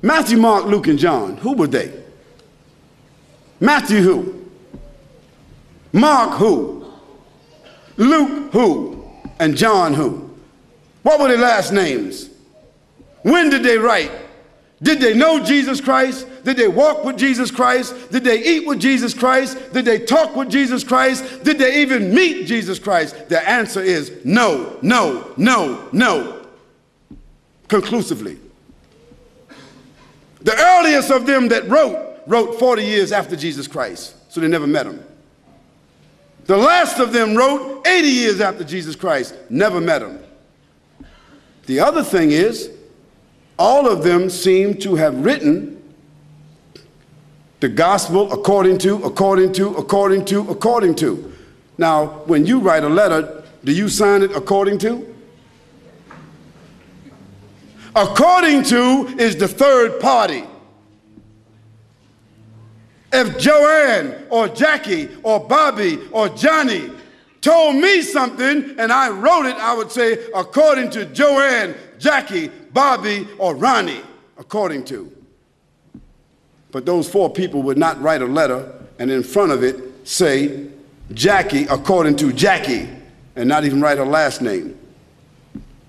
Matthew, Mark, Luke, and John, who were they? Matthew who? Mark who? Luke who? And John who? What were their last names? When did they write? Did they know Jesus Christ? Did they walk with Jesus Christ? Did they eat with Jesus Christ? Did they talk with Jesus Christ? Did they even meet Jesus Christ? The answer is no, no, no, no. Conclusively. The earliest of them that wrote 40 years after Jesus Christ, so they never met him. The last of them wrote 80 years after Jesus Christ, never met him. The other thing is, all of them seem to have written the gospel according to. Now, when you write a letter, do you sign it according to? According to is the third party. If Joanne or Jackie or Bobby or Johnny told me something and I wrote it, I would say according to Joanne, Jackie, Bobby, or Ronnie, according to. But those four people would not write a letter and in front of it say Jackie according to Jackie and not even write her last name.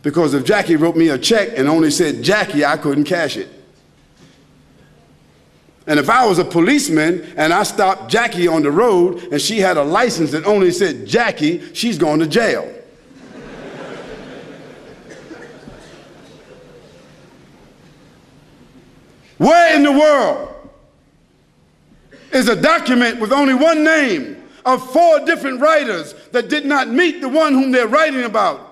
Because if Jackie wrote me a check and only said Jackie, I couldn't cash it. And if I was a policeman and I stopped Jackie on the road and she had a license that only said Jackie, she's going to jail. Where in the world is a document with only one name of four different writers that did not meet the one whom they're writing about?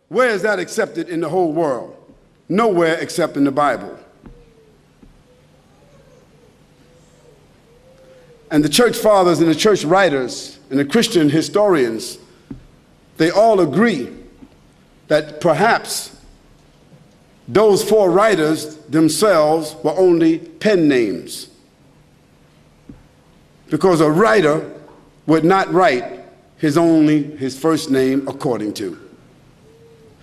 Where is that accepted in the whole world? Nowhere except in the Bible. And the church fathers and the church writers and the Christian historians, they all agree that perhaps those four writers themselves were only pen names. Because a writer would not write his first name according to.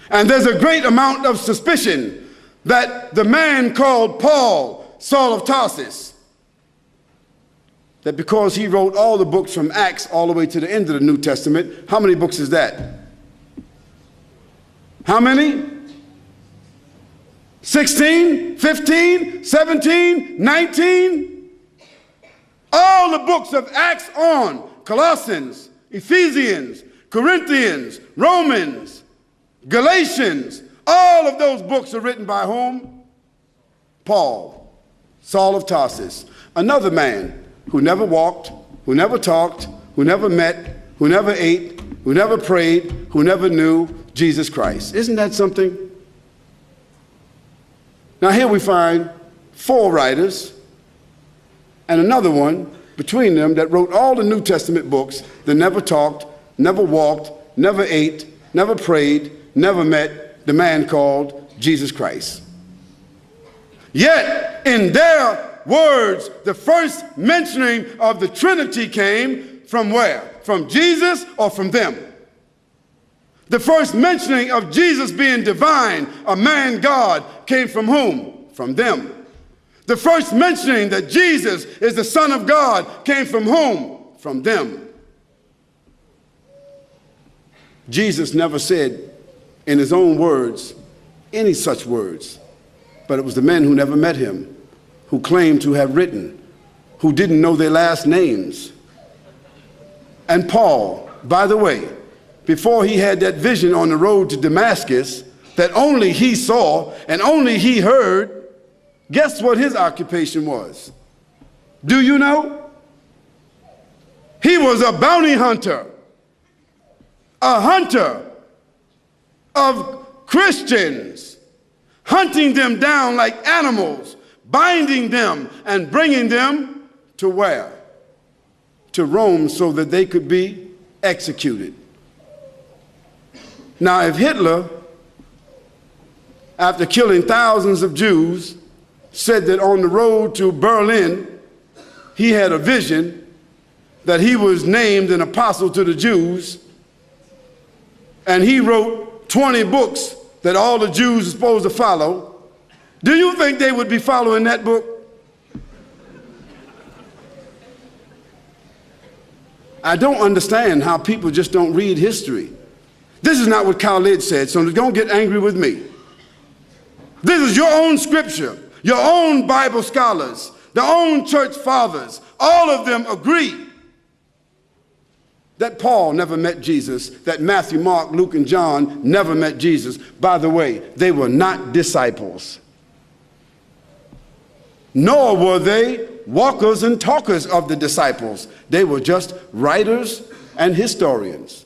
And there's a great amount of suspicion that the man called Paul, Saul of Tarsus, that because he wrote all the books from Acts all the way to the end of the New Testament, how many books is that? How many? 16, 15, 17, 19? All the books of Acts on, Colossians, Ephesians, Corinthians, Romans, Galatians, all of those books are written by whom? Paul, Saul of Tarsus, another man who never walked, who never talked, who never met, who never ate, who never prayed, who never knew Jesus Christ. Isn't that something? Now here we find four writers and another one between them that wrote all the New Testament books that never talked, never walked, never ate, never prayed, never met the man called Jesus Christ. Yet in their words, the first mentioning of the Trinity came from where? From Jesus or from them? The first mentioning of Jesus being divine, a man God, came from whom? From them. The first mentioning that Jesus is the Son of God came from whom? From them. Jesus never said in his own words any such words, but it was the men who never met him, who claimed to have written, who didn't know their last names. And Paul, by the way, before he had that vision on the road to Damascus that only he saw and only he heard, guess what his occupation was? Do you know? He was a bounty hunter, a hunter of Christians, hunting them down like animals, binding them and bringing them to where? To Rome, so that they could be executed. Now, if Hitler, after killing thousands of Jews, said that on the road to Berlin, he had a vision that he was named an apostle to the Jews, and he wrote 20 books that all the Jews are supposed to follow, Do you think they would be following that book? I don't understand how people just don't read history. This is not what Khalid said, so don't get angry with me. This is your own scripture, your own Bible scholars, their own church fathers. All of them agree that Paul never met Jesus, that Matthew, Mark, Luke, and John never met Jesus. By the way, they were not disciples. Nor were they walkers and talkers of the disciples. They were just writers and historians.